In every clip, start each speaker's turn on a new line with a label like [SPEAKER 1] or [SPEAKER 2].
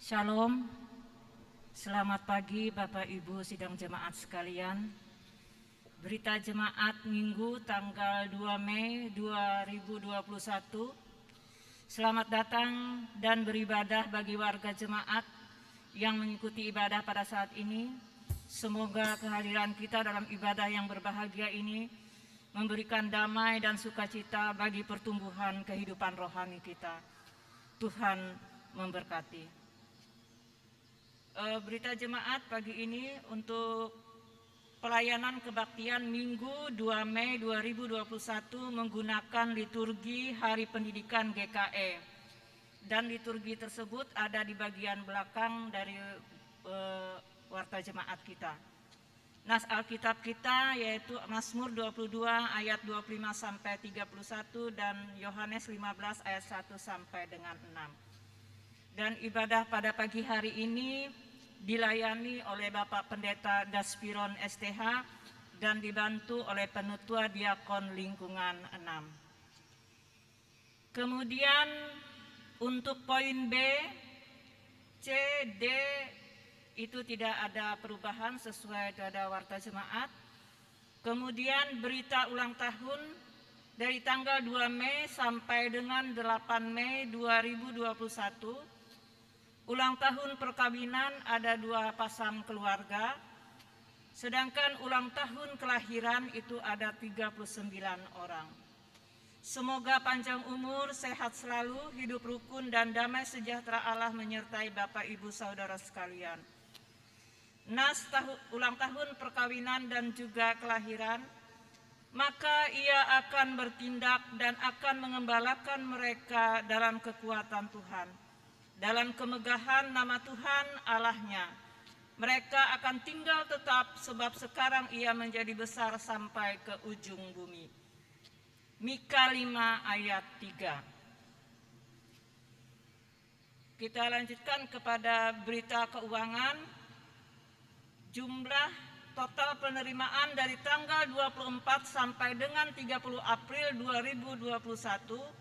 [SPEAKER 1] Shalom, selamat pagi Bapak Ibu sidang jemaat sekalian. Berita jemaat Minggu tanggal 2 Mei 2021. Selamat datang dan beribadah bagi warga jemaat yang mengikuti ibadah pada saat ini. Semoga kehadiran kita dalam ibadah yang berbahagia ini memberikan damai dan sukacita bagi pertumbuhan kehidupan rohani kita. Tuhan memberkati. Berita jemaat pagi ini untuk pelayanan kebaktian Minggu 2 Mei 2021 menggunakan liturgi Hari Pendidikan GKE, dan liturgi tersebut ada di bagian belakang dari warta jemaat kita. Nas Alkitab kita yaitu Mazmur 22 ayat 25 sampai 31 dan Yohanes 15 ayat 1 sampai dengan 6. Dan ibadah pada pagi hari ini dilayani oleh Bapak Pendeta Daspiron STH dan dibantu oleh Penutua Diakon Lingkungan 6. Kemudian untuk poin B, C, D itu tidak ada perubahan sesuai pada warta jemaat. Kemudian berita ulang tahun dari tanggal 2 Mei sampai dengan 8 Mei 2021. Ulang tahun perkawinan ada 2 pasang keluarga, sedangkan ulang tahun kelahiran itu ada 39 orang. Semoga panjang umur, sehat selalu, hidup rukun dan damai sejahtera Allah menyertai Bapak Ibu Saudara sekalian. Nas ulang tahun perkawinan dan juga kelahiran, maka ia akan bertindak dan akan mengembalakan mereka dalam kekuatan Tuhan. Dalam kemegahan nama Tuhan Allahnya, mereka akan tinggal tetap sebab sekarang ia menjadi besar sampai ke ujung bumi. Mika 5 ayat 3. Kita lanjutkan kepada berita keuangan. Jumlah total penerimaan dari tanggal 24 sampai dengan 30 April 2021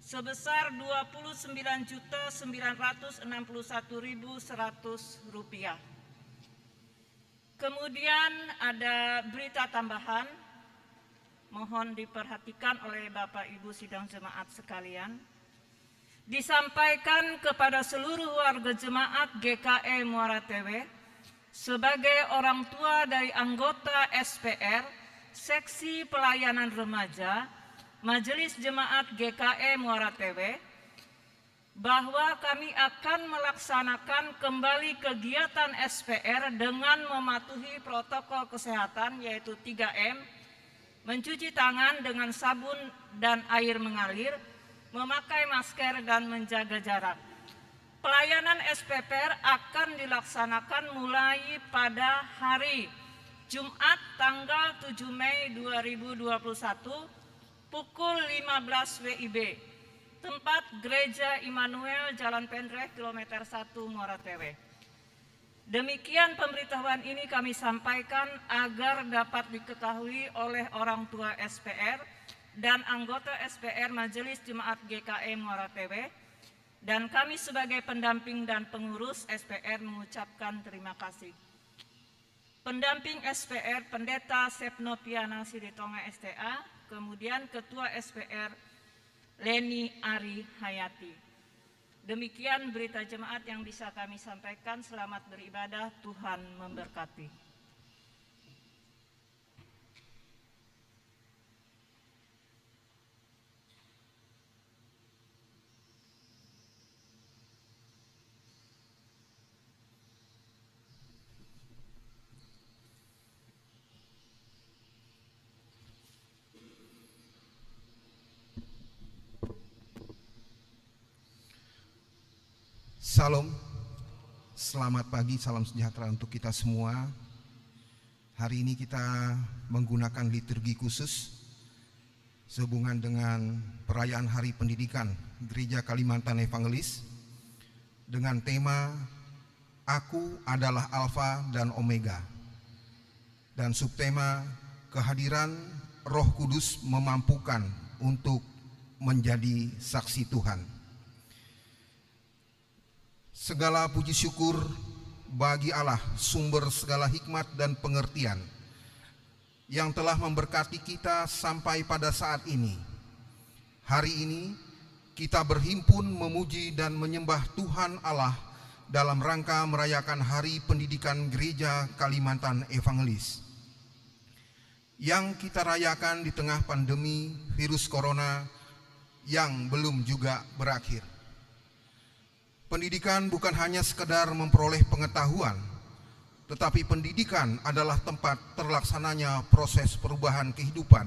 [SPEAKER 1] sebesar Rp29.961.100. Kemudian ada berita tambahan, mohon diperhatikan oleh Bapak Ibu sidang jemaat sekalian. Disampaikan kepada seluruh warga jemaat GKE Muara Tewe sebagai orang tua dari anggota SPR, Seksi Pelayanan Remaja, Majelis Jemaat GKE Muara Tewe, bahwa kami akan melaksanakan kembali kegiatan SPR dengan mematuhi protokol kesehatan yaitu 3M, mencuci tangan dengan sabun dan air mengalir, memakai masker dan menjaga jarak. Pelayanan SPPR akan dilaksanakan mulai pada hari Jumat tanggal 7 Mei 2021 pukul 15 WIB, tempat Gereja Immanuel Jalan Pendreh kilometer 1 Muara Tewe. Demikian pemberitahuan ini kami sampaikan agar dapat diketahui oleh orang tua SPR dan anggota SPR Majelis Jemaat GKE Muara Tewe, dan kami sebagai pendamping dan pengurus SPR mengucapkan terima kasih. Pendamping SPR Pendeta Sepnopiana Siritonga STA, kemudian Ketua SPR Leni Ari Hayati. Demikian berita jemaat yang bisa kami sampaikan. Selamat beribadah, Tuhan memberkati.
[SPEAKER 2] Salam, selamat pagi, salam sejahtera untuk kita semua. Hari ini kita menggunakan liturgi khusus sehubungan dengan perayaan Hari Pendidikan Gereja Kalimantan Evangelis dengan tema Aku adalah Alfa dan Omega, dan subtema kehadiran Roh Kudus memampukan untuk menjadi saksi Tuhan. Segala puji syukur bagi Allah, sumber segala hikmat dan pengertian, yang telah memberkati kita sampai pada saat ini. Hari ini kita berhimpun memuji dan menyembah Tuhan Allah dalam rangka merayakan Hari Pendidikan Gereja Kalimantan Evangelis, yang kita rayakan di tengah pandemi virus corona yang belum juga berakhir. Pendidikan bukan hanya sekedar memperoleh pengetahuan, tetapi pendidikan adalah tempat terlaksananya proses perubahan kehidupan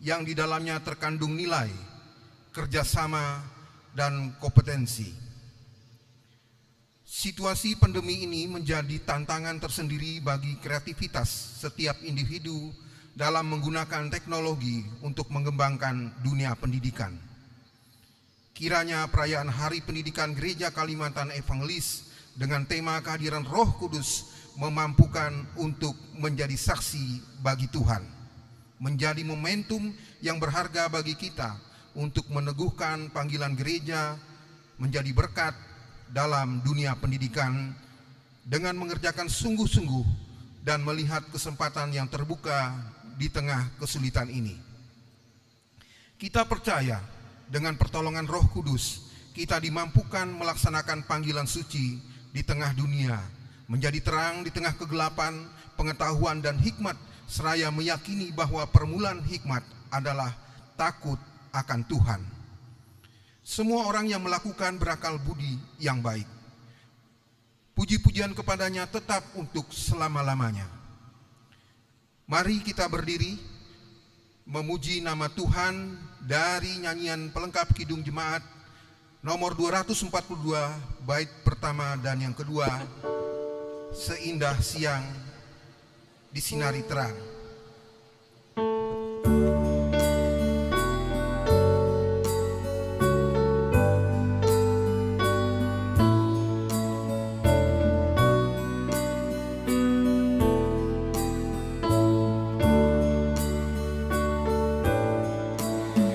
[SPEAKER 2] yang di dalamnya terkandung nilai, kerjasama, dan kompetensi. Situasi pandemi ini menjadi tantangan tersendiri bagi kreativitas setiap individu dalam menggunakan teknologi untuk mengembangkan dunia pendidikan. Kiranya perayaan Hari Pendidikan Gereja Kalimantan Evangelis dengan tema kehadiran Roh Kudus memampukan untuk menjadi saksi bagi Tuhan, menjadi momentum yang berharga bagi kita untuk meneguhkan panggilan gereja menjadi berkat dalam dunia pendidikan dengan mengerjakan sungguh-sungguh dan melihat kesempatan yang terbuka di tengah kesulitan ini. Kita percaya dengan pertolongan Roh Kudus, kita dimampukan melaksanakan panggilan suci di tengah dunia, menjadi terang di tengah kegelapan, pengetahuan dan hikmat, seraya meyakini bahwa permulaan hikmat adalah takut akan Tuhan. Semua orang yang melakukan berakal budi yang baik. Puji-pujian kepadanya tetap untuk selama-lamanya. Mari kita berdiri, memuji nama Tuhan dari nyanyian pelengkap Kidung Jemaat nomor 242 bait pertama dan yang kedua, Seindah Siang Disinari Terang.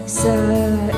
[SPEAKER 3] Singing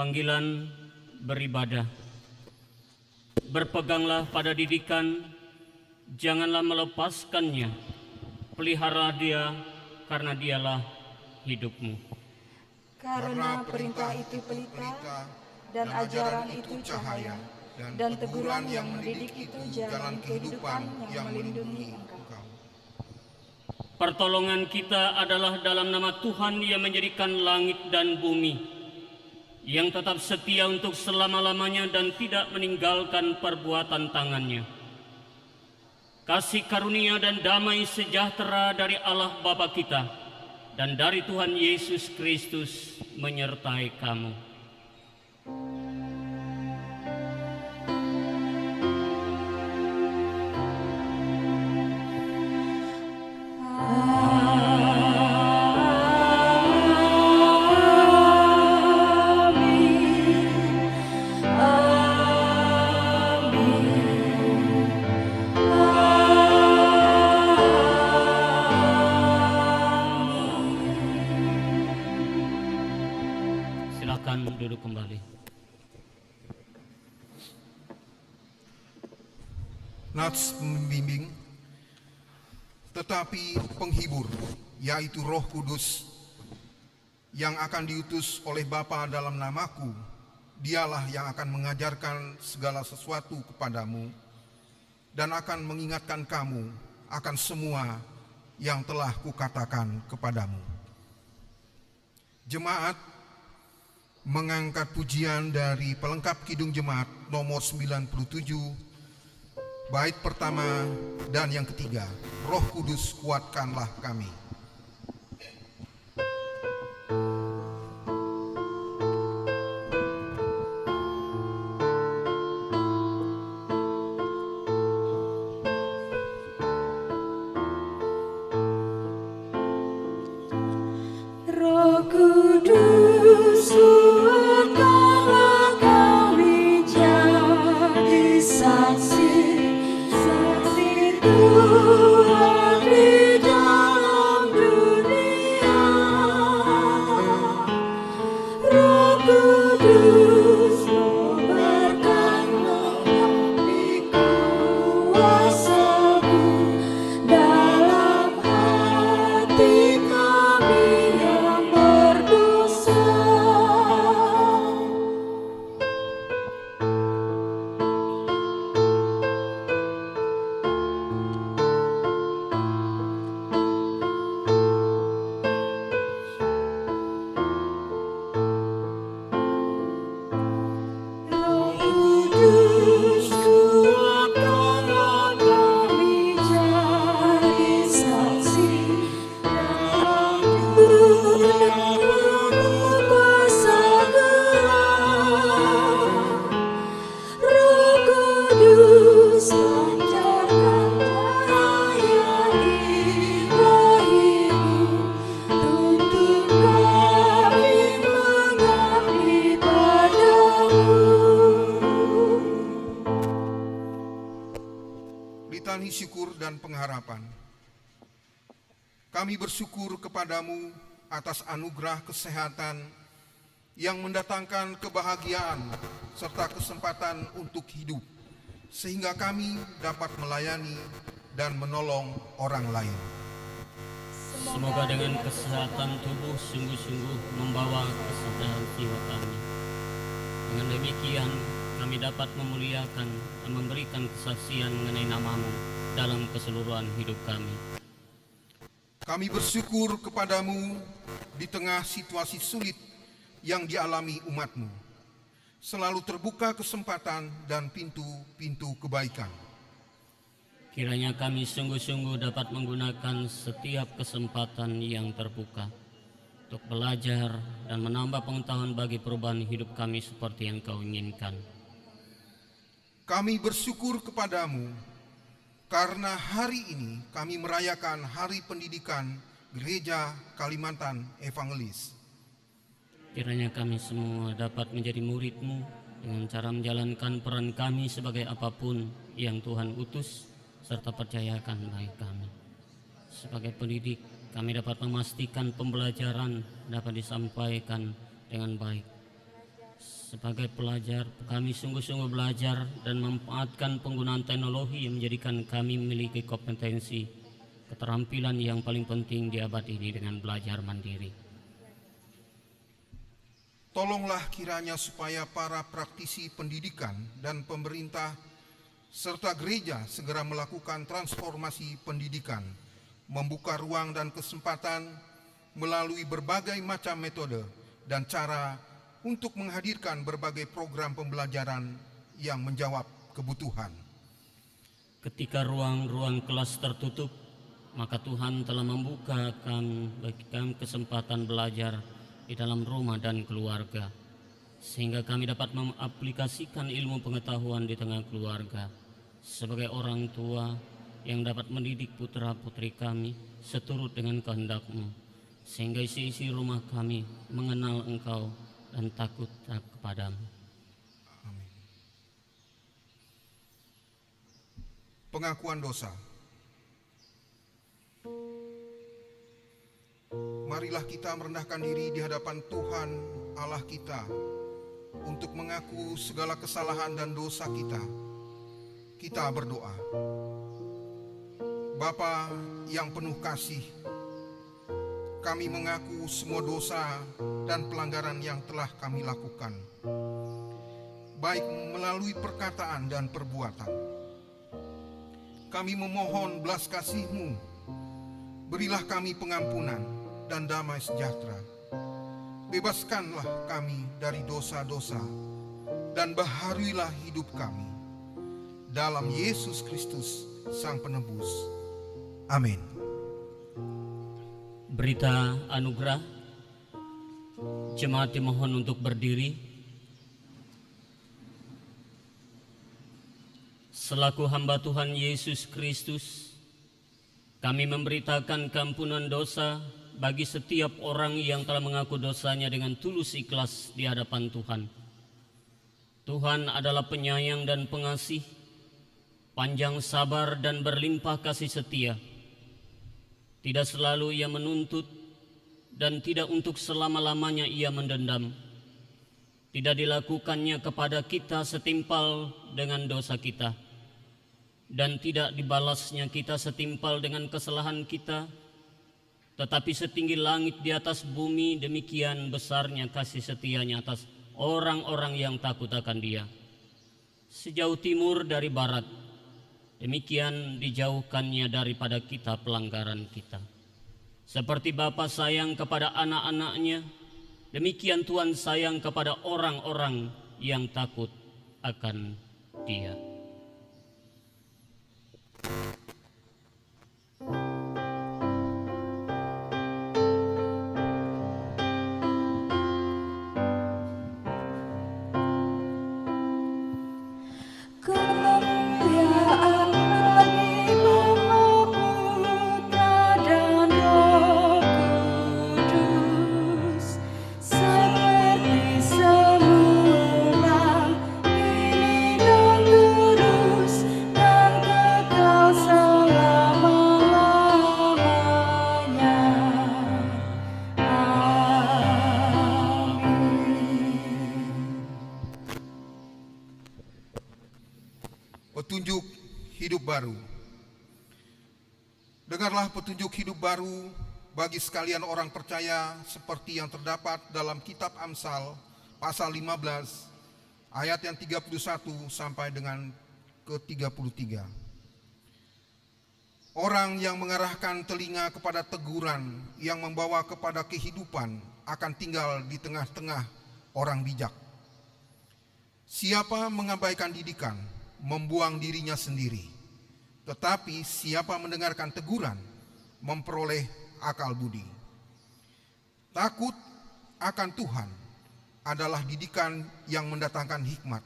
[SPEAKER 3] panggilan beribadah. Berpeganglah pada didikan, janganlah melepaskannya. Pelihara dia, karena dialah hidupmu.
[SPEAKER 4] Karena perintah itu pelita dan ajaran itu cahaya, dan teguran yang mendidik itu jalan kehidupan yang melindungi engkau.
[SPEAKER 3] Pertolongan kita adalah dalam nama Tuhan yang menjadikan langit dan bumi, yang tetap setia untuk selama-lamanya dan tidak meninggalkan perbuatan tangannya. Kasih karunia dan damai sejahtera dari Allah Bapa kita dan dari Tuhan Yesus Kristus menyertai kamu. Silakan duduk kembali.
[SPEAKER 2] Nats membimbing, tetapi penghibur, yaitu Roh Kudus, yang akan diutus oleh Bapa dalam namaku, dialah yang akan mengajarkan segala sesuatu kepadamu dan akan mengingatkan kamu akan semua yang telah kukatakan kepadamu. Jemaat mengangkat pujian dari pelengkap Kidung Jemaat nomor 97, bait pertama dan yang ketiga, Roh Kudus kuatkanlah kami.
[SPEAKER 4] Roh Kudus kuatkanlah kami jadi saksi Tuhan di dalam dunia. Roh Kudus memberkatilah kami kuasa-Mu dalam hati kami yang berdosa. Roh Kudus kuatkanlah kami jadi saksi dalam dunia kuasa gelap. Roh Kudus lancarkan cahaya ilahi-Mu, tuntun kami mengabdi padamu.
[SPEAKER 2] Litani syukur dan pengharapan. Kami bersyukur kepadamu atas anugerah kesehatan yang mendatangkan kebahagiaan serta kesempatan untuk hidup, sehingga kami dapat melayani dan menolong orang lain.
[SPEAKER 3] Semoga dengan kesehatan tubuh sungguh-sungguh membawa kesehatan jiwa kami. Dengan demikian kami dapat memuliakan dan memberikan kesaksian mengenai nama-Mu dalam keseluruhan hidup kami.
[SPEAKER 2] Kami bersyukur kepadamu di tengah situasi sulit yang dialami umat-Mu. Selalu terbuka kesempatan dan pintu-pintu kebaikan.
[SPEAKER 3] Kiranya kami sungguh-sungguh dapat menggunakan setiap kesempatan yang terbuka untuk belajar dan menambah pengetahuan bagi perubahan hidup kami seperti yang Kau inginkan.
[SPEAKER 2] Kami bersyukur kepadamu karena hari ini kami merayakan Hari Pendidikan Gereja Kalimantan Evangelis.
[SPEAKER 3] Kiranya kami semua dapat menjadi murid-Mu dengan cara menjalankan peran kami sebagai apapun yang Tuhan utus serta percayakan bagi kami. Sebagai pendidik, kami dapat memastikan pembelajaran dapat disampaikan dengan baik. Sebagai pelajar, kami sungguh-sungguh belajar dan memanfaatkan penggunaan teknologi yang menjadikan kami memiliki kompetensi, keterampilan yang paling penting di abad ini dengan belajar mandiri.
[SPEAKER 2] Tolonglah kiranya supaya para praktisi pendidikan dan pemerintah serta gereja segera melakukan transformasi pendidikan, membuka ruang dan kesempatan melalui berbagai macam metode dan cara untuk menghadirkan berbagai program pembelajaran yang menjawab kebutuhan.
[SPEAKER 3] Ketika ruang-ruang kelas tertutup, maka Tuhan telah membukakan bagi kami kesempatan belajar di dalam rumah dan keluarga, sehingga kami dapat mengaplikasikan ilmu pengetahuan di tengah keluarga. Sebagai orang tua yang dapat mendidik putra-putri kami seturut dengan kehendak-Mu, sehingga isi-isi rumah kami mengenal Engkau dan takut kepadamu.
[SPEAKER 2] Amin. Pengakuan dosa. Marilah kita merendahkan diri di hadapan Tuhan Allah kita untuk mengaku segala kesalahan dan dosa kita. Kita berdoa. Bapa yang penuh kasih, kami mengaku semua dosa dan pelanggaran yang telah kami lakukan, baik melalui perkataan dan perbuatan. Kami memohon belas kasih-Mu, berilah kami pengampunan dan damai sejahtera. Bebaskanlah kami dari dosa-dosa dan baharuilah hidup kami. Dalam Yesus Kristus, Sang Penebus. Amin.
[SPEAKER 3] Berita anugerah. Jemaat dimohon untuk berdiri. Selaku hamba Tuhan Yesus Kristus, kami memberitakan keampunan dosa bagi setiap orang yang telah mengaku dosanya dengan tulus ikhlas di hadapan Tuhan. Tuhan adalah penyayang dan pengasih, panjang sabar dan berlimpah kasih setia. Tidak selalu Ia menuntut dan tidak untuk selama-lamanya Ia mendendam. Tidak dilakukannya kepada kita setimpal dengan dosa kita, dan tidak dibalasnya kita setimpal dengan kesalahan kita, tetapi setinggi langit di atas bumi, demikian besarnya kasih setianya atas orang-orang yang takut akan Dia. Sejauh timur dari barat, demikian dijauhkannya daripada kita pelanggaran kita. Seperti Bapa sayang kepada anak-anaknya, demikian Tuhan sayang kepada orang-orang yang takut akan Dia.
[SPEAKER 2] Petunjuk hidup baru. Dengarlah petunjuk hidup baru bagi sekalian orang percaya seperti yang terdapat dalam kitab Amsal pasal 15 ayat yang 31 sampai dengan ke-33. Orang yang mengarahkan telinga kepada teguran yang membawa kepada kehidupan akan tinggal di tengah-tengah orang bijak. Siapa mengabaikan didikan, membuang dirinya sendiri. Tetapi siapa mendengarkan teguran, memperoleh akal budi. Takut akan Tuhan adalah didikan yang mendatangkan hikmat,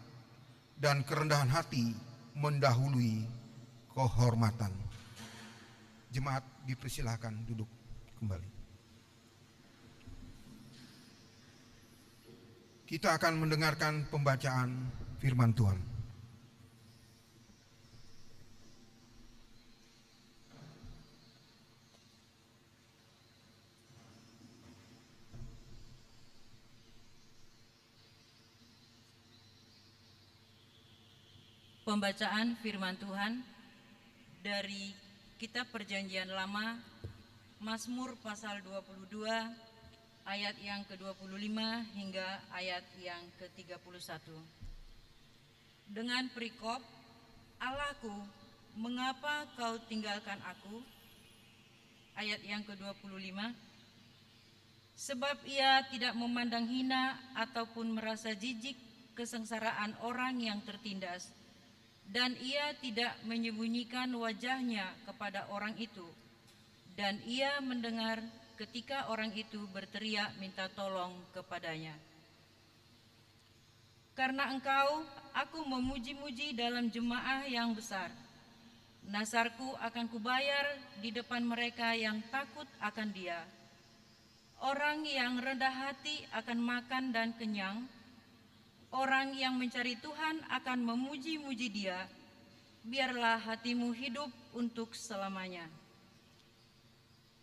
[SPEAKER 2] dan kerendahan hati mendahului kehormatan. Jemaat dipersilahkan duduk kembali. Kita akan mendengarkan pembacaan firman Tuhan.
[SPEAKER 5] Pembacaan firman Tuhan dari Kitab Perjanjian Lama, Mazmur pasal 22, ayat yang ke-25 hingga ayat yang ke-31. Dengan perikop, Allahku, mengapa kau tinggalkan aku? Ayat yang ke-25, sebab ia tidak memandang hina ataupun merasa jijik kesengsaraan orang yang tertindas, dan ia tidak menyembunyikan wajahnya kepada orang itu, dan ia mendengar ketika orang itu berteriak minta tolong kepadanya. Karena Engkau, aku memuji-muji dalam jemaah yang besar. Nasarku akan kubayar di depan mereka yang takut akan Dia. Orang yang rendah hati akan makan dan kenyang. Orang yang mencari Tuhan akan memuji-muji Dia. Biarlah hatimu hidup untuk selamanya.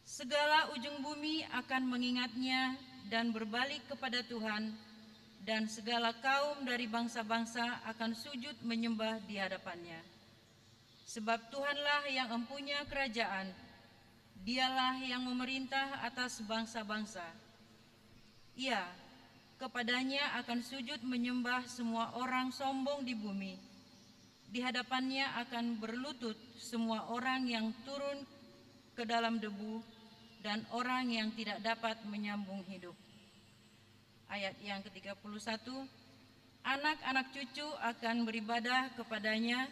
[SPEAKER 5] Segala ujung bumi akan mengingatnya dan berbalik kepada Tuhan, dan segala kaum dari bangsa-bangsa akan sujud menyembah di hadapannya. Sebab Tuhanlah yang empunya kerajaan, Dialah yang memerintah atas bangsa-bangsa. Ia, kepadanya akan sujud menyembah semua orang sombong di bumi. Di hadapannya akan berlutut semua orang yang turun ke dalam debu dan orang yang tidak dapat menyambung hidup. Ayat yang ke-31, anak-anak cucu akan beribadah kepadanya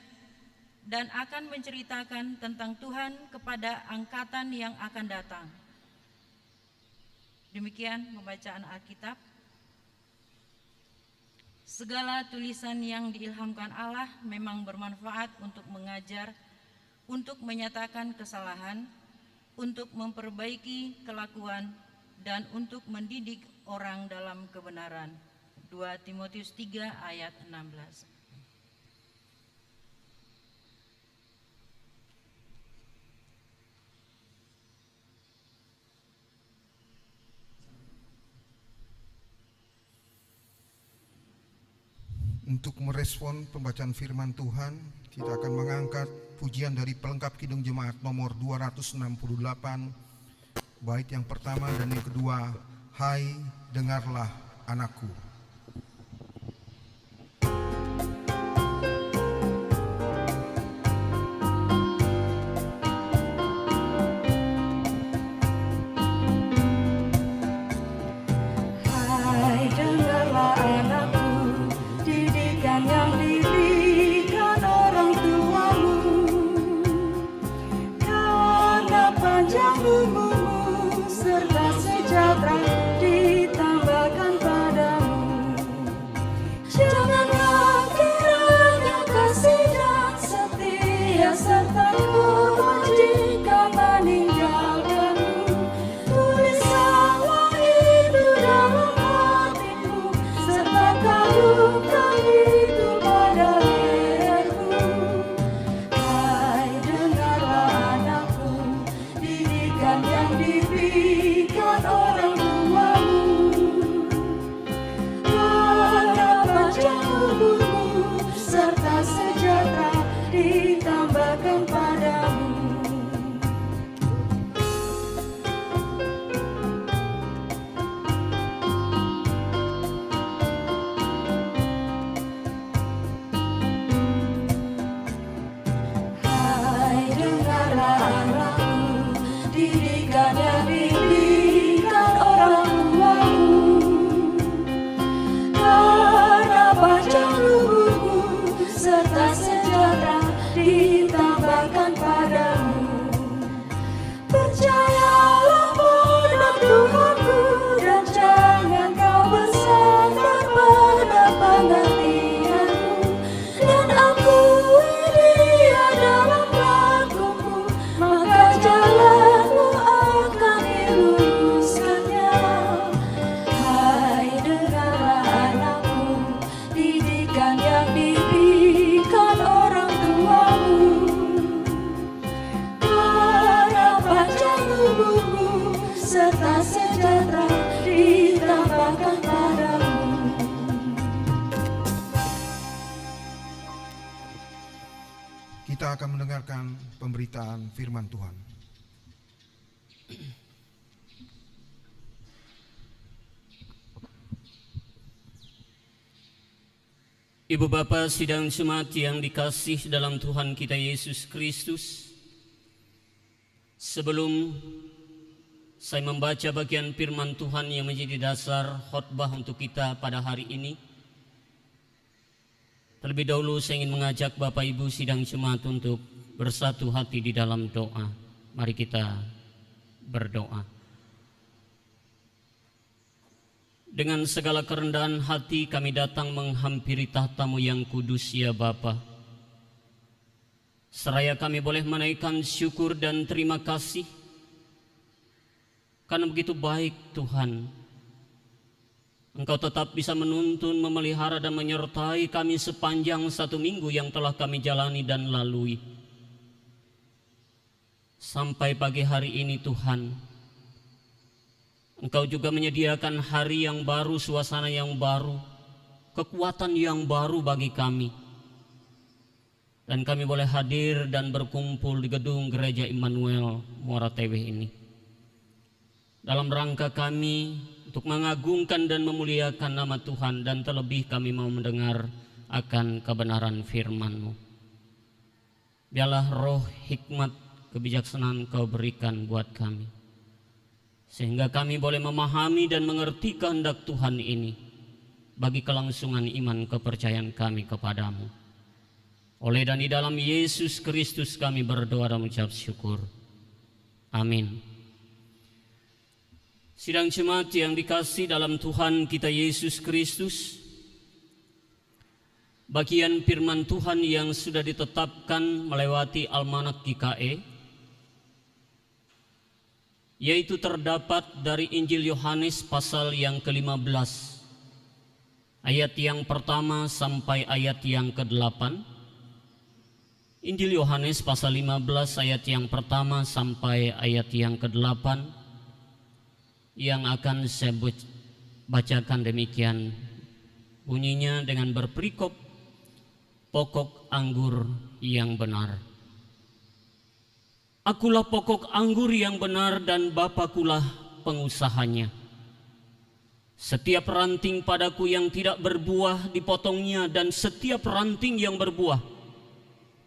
[SPEAKER 5] dan akan menceritakan tentang Tuhan kepada angkatan yang akan datang. Demikian pembacaan Alkitab. Segala tulisan yang diilhamkan Allah memang bermanfaat untuk mengajar, untuk menyatakan kesalahan, untuk memperbaiki kelakuan, dan untuk mendidik orang dalam kebenaran. 2 Timotius 3 ayat 16.
[SPEAKER 2] Untuk merespon pembacaan firman Tuhan, kita akan mengangkat pujian dari pelengkap Kidung Jemaat nomor 268, bait yang pertama dan yang kedua, Hai dengarlah anakku.
[SPEAKER 4] Hai dengarlah anakku, didikan yang diberikan orang tuamu, karena panjang umurmu serta sejahtera ditambahkan padamu. Janganlah kiranya kasih dan setia sertaku jika meninggalkanmu. Tuliskanlah itu dalam hatimu, sertakan luka itu pada lehermu. Hai dengarlah anakku, didikan yang diberikan orang tuamu, karena panjang umurmu serta sejahtera ditambahkan padamu. Hai dengarlah anakku, didikan yang diberikan orang tuamu, karena panjang umurmu serta sejahtera ditambahkan
[SPEAKER 2] kita akan mendengarkan pemberitaan firman Tuhan.
[SPEAKER 3] Ibu Bapa sidang jemaat yang dikasih dalam Tuhan kita Yesus Kristus, sebelum saya membaca bagian firman Tuhan yang menjadi dasar khotbah untuk kita pada hari ini, terlebih dahulu saya ingin mengajak Bapak Ibu sidang jemaat untuk bersatu hati di dalam doa. Mari kita berdoa. Dengan segala kerendahan hati kami datang menghampiri tahta-Mu yang kudus ya Bapa. Seraya kami boleh menaikkan syukur dan terima kasih, karena begitu baik Tuhan. Engkau tetap bisa menuntun, memelihara dan menyertai kami sepanjang 1 minggu yang telah kami jalani dan lalui. Sampai pagi hari ini Tuhan, Engkau juga menyediakan hari yang baru, suasana yang baru, kekuatan yang baru bagi kami. Dan kami boleh hadir dan berkumpul di gedung Gereja Immanuel Muara Teweh ini, dalam rangka kami untuk mengagungkan dan memuliakan nama Tuhan, dan terlebih kami mau mendengar akan kebenaran firman-Mu. Biarlah roh hikmat kebijaksanaan Kau berikan buat kami, sehingga kami boleh memahami dan mengerti kehendak Tuhan ini bagi kelangsungan iman kepercayaan kami kepadamu. Oleh dan di dalam Yesus Kristus kami berdoa dan mengucap syukur. Amin. Sidang jemaat yang dikasih dalam Tuhan kita Yesus Kristus, bagian firman Tuhan yang sudah ditetapkan melewati Almanak GKE, yaitu terdapat dari Injil Yohanes pasal yang ke-15, ayat yang pertama sampai ayat yang ke-8. Injil Yohanes pasal 15 ayat yang pertama sampai ayat yang ke-8, yang akan saya bacakan demikian bunyinya dengan berperikop pokok anggur yang benar. Akulah pokok anggur yang benar dan Bapakulah pengusahanya. Setiap ranting padaku yang tidak berbuah dipotongnya, dan setiap ranting yang berbuah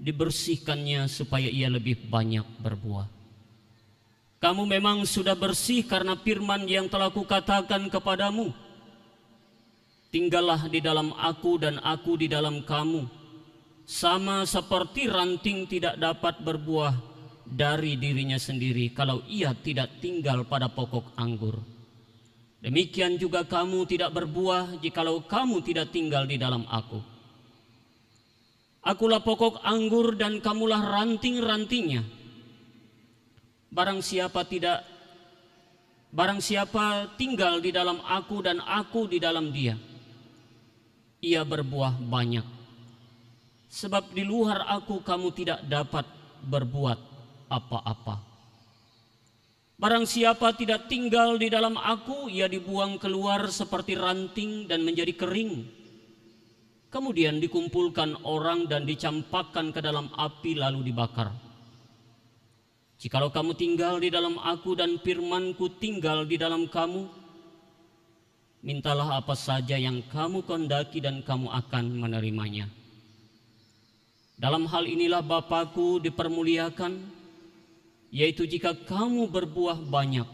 [SPEAKER 3] dibersihkannya supaya ia lebih banyak berbuah. Kamu memang sudah bersih karena firman yang telah kukatakan kepadamu. Tinggallah di dalam aku dan aku di dalam kamu. Sama seperti ranting tidak dapat berbuah dari dirinya sendiri kalau ia tidak tinggal pada pokok anggur, demikian juga kamu tidak berbuah jikalau kamu tidak tinggal di dalam aku. Akulah pokok anggur dan kamulah ranting-rantingnya. Barang siapa tinggal di dalam aku dan aku di dalam dia, ia berbuah banyak. Sebab di luar aku kamu tidak dapat berbuat apa-apa. Barang siapa tidak tinggal di dalam aku, ia dibuang keluar seperti ranting dan menjadi kering. Kemudian dikumpulkan orang dan dicampakkan ke dalam api lalu dibakar. Jikalau kamu tinggal di dalam aku dan firman-Ku tinggal di dalam kamu, mintalah apa saja yang kamu kehendaki dan kamu akan menerimanya. Dalam hal inilah Bapa-Ku dipermuliakan, yaitu jika kamu berbuah banyak,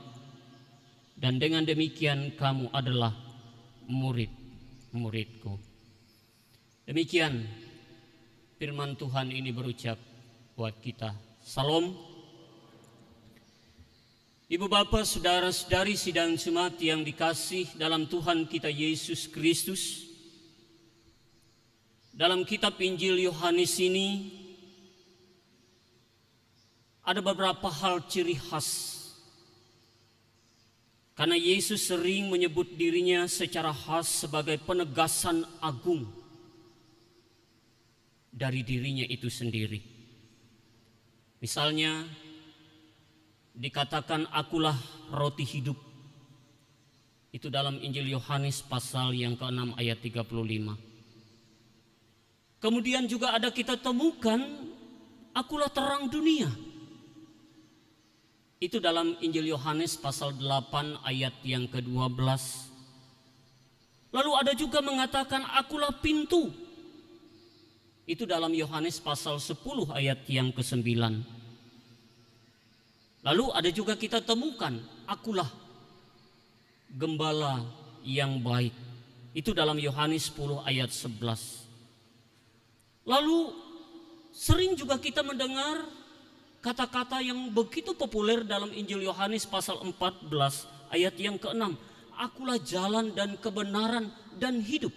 [SPEAKER 3] dan dengan demikian kamu adalah murid-murid-Ku. Demikian firman Tuhan ini berucap buat kita. Salam. Ibu Bapak, saudara-saudari sidang jemaat yang dikasih dalam Tuhan kita Yesus Kristus, dalam kitab Injil Yohanes ini ada beberapa hal ciri khas, karena Yesus sering menyebut dirinya secara khas sebagai penegasan agung dari dirinya itu sendiri. Misalnya dikatakan akulah roti hidup, itu dalam Injil Yohanes pasal yang ke-6 ayat 35. Kemudian juga ada kita temukan akulah terang dunia. Itu dalam Injil Yohanes pasal 8 ayat yang ke-12. Lalu ada juga mengatakan akulah pintu. Itu dalam Yohanes pasal 10 ayat yang ke-9. Lalu ada juga kita temukan akulah gembala yang baik. Itu dalam Yohanes 10 ayat 11. Lalu sering juga kita mendengar kata-kata yang begitu populer dalam Injil Yohanes pasal 14 ayat yang ke-6. Akulah jalan dan kebenaran dan hidup.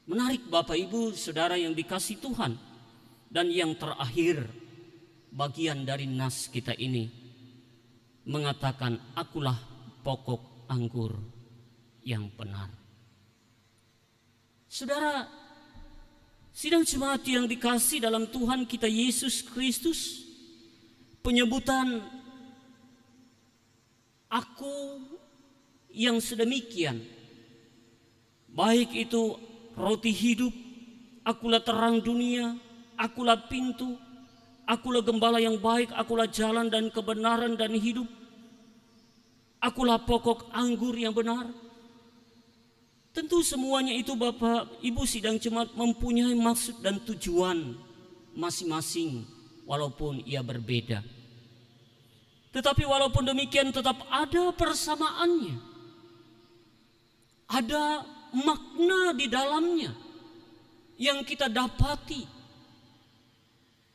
[SPEAKER 3] Menarik Bapak Ibu Saudara yang dikasihi Tuhan. Dan yang terakhir, bagian dari nas kita ini mengatakan akulah pokok anggur yang benar. Saudara, sidang jemaat yang dikasihi dalam Tuhan kita Yesus Kristus, penyebutan aku yang sedemikian, baik itu roti hidup, akulah terang dunia, akulah pintu, akulah gembala yang baik, akulah jalan dan kebenaran dan hidup, akulah pokok anggur yang benar. Tentu semuanya itu Bapak Ibu sidang jemaat mempunyai maksud dan tujuan masing-masing walaupun ia berbeda. Tetapi walaupun demikian tetap ada persamaannya. Ada makna di dalamnya yang kita dapati.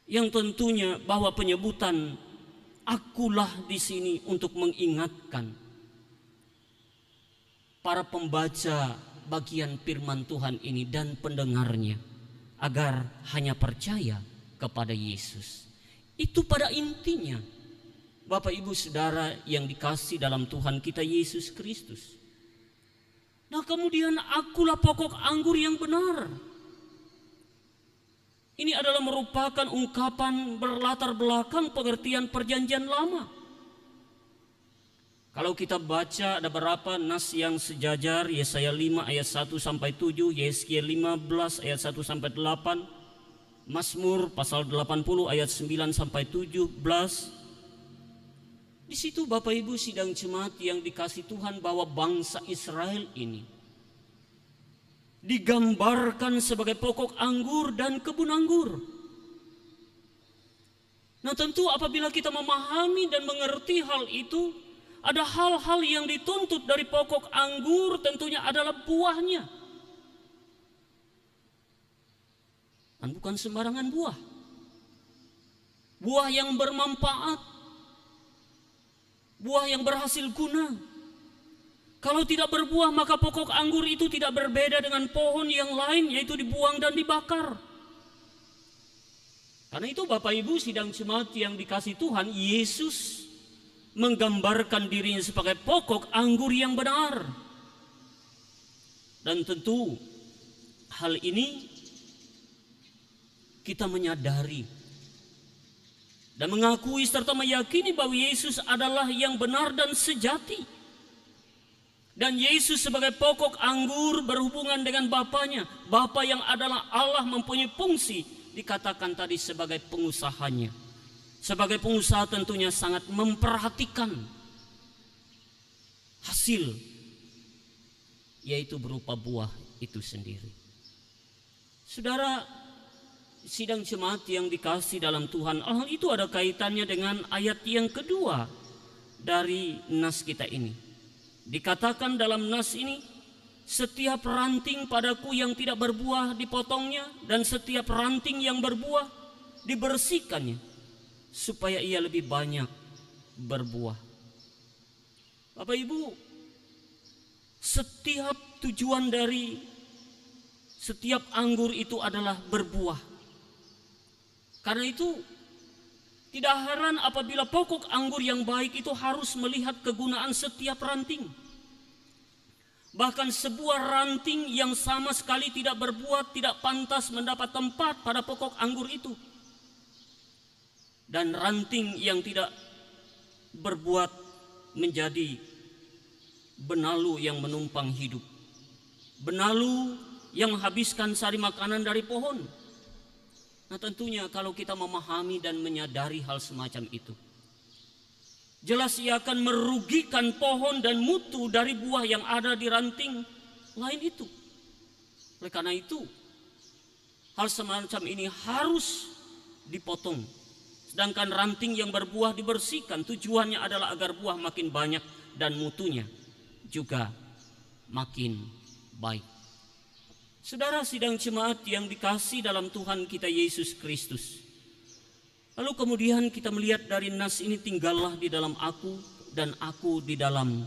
[SPEAKER 3] Yang tentunya bahwa penyebutan akulah di sini untuk mengingatkan para pembaca bagian firman Tuhan ini dan pendengarnya agar hanya percaya kepada Yesus. Itu pada intinya Bapak Ibu Saudara yang dikasihi dalam Tuhan kita Yesus Kristus. Nah kemudian akulah pokok anggur yang benar. Ini adalah merupakan ungkapan berlatar belakang pengertian perjanjian lama. Kalau kita baca ada beberapa nas yang sejajar, Yesaya 5 ayat 1 sampai 7, Yeskiel 15 ayat 1 sampai 8, Mazmur pasal 80 ayat 9 sampai 17. Di situ Bapak Ibu sidang jemaat yang dikasihi Tuhan bahwa bangsa Israel ini digambarkan sebagai pokok anggur dan kebun anggur. Nah tentu apabila kita memahami dan mengerti hal itu, ada hal-hal yang dituntut dari pokok anggur tentunya adalah buahnya. Dan bukan sembarangan buah. Buah yang bermanfaat. Buah yang berhasil guna. Kalau tidak berbuah maka pokok anggur itu tidak berbeda dengan pohon yang lain, yaitu dibuang dan dibakar. Karena itu Bapak Ibu sidang jemaat yang dikasihi Tuhan, Yesus menggambarkan dirinya sebagai pokok anggur yang benar. Dan tentu hal ini kita menyadari dan mengakui serta meyakini bahwa Yesus adalah yang benar dan sejati. Dan Yesus sebagai pokok anggur berhubungan dengan Bapanya. Bapa yang adalah Allah mempunyai fungsi dikatakan tadi sebagai pengusahanya. Sebagai pengusaha tentunya sangat memperhatikan hasil, yaitu berupa buah itu sendiri. Saudara sidang jemaat yang dikasihi dalam Tuhan, hal itu ada kaitannya dengan ayat yang kedua dari nas kita ini. Dikatakan dalam nas ini, setiap ranting padaku yang tidak berbuah dipotongnya, dan setiap ranting yang berbuah dibersihkannya, supaya ia lebih banyak berbuah. Bapak Ibu, setiap tujuan dari setiap anggur itu adalah berbuah. Karena itu tidak heran apabila pokok anggur yang baik itu harus melihat kegunaan setiap ranting. Bahkan sebuah ranting yang sama sekali tidak berbuah tidak pantas mendapat tempat pada pokok anggur itu. Dan ranting yang tidak berbuat menjadi benalu yang menumpang hidup. Benalu yang menghabiskan sari makanan dari pohon. Nah tentunya kalau kita memahami dan menyadari hal semacam itu, jelas ia akan merugikan pohon dan mutu dari buah yang ada di ranting lain itu. Oleh karena itu, hal semacam ini harus dipotong. Sedangkan ranting yang berbuah dibersihkan, tujuannya adalah agar buah makin banyak dan mutunya juga makin baik. Saudara sidang jemaat yang dikasihi dalam Tuhan kita Yesus Kristus. Lalu kemudian kita melihat dari nas ini, tinggallah di dalam aku dan aku di dalam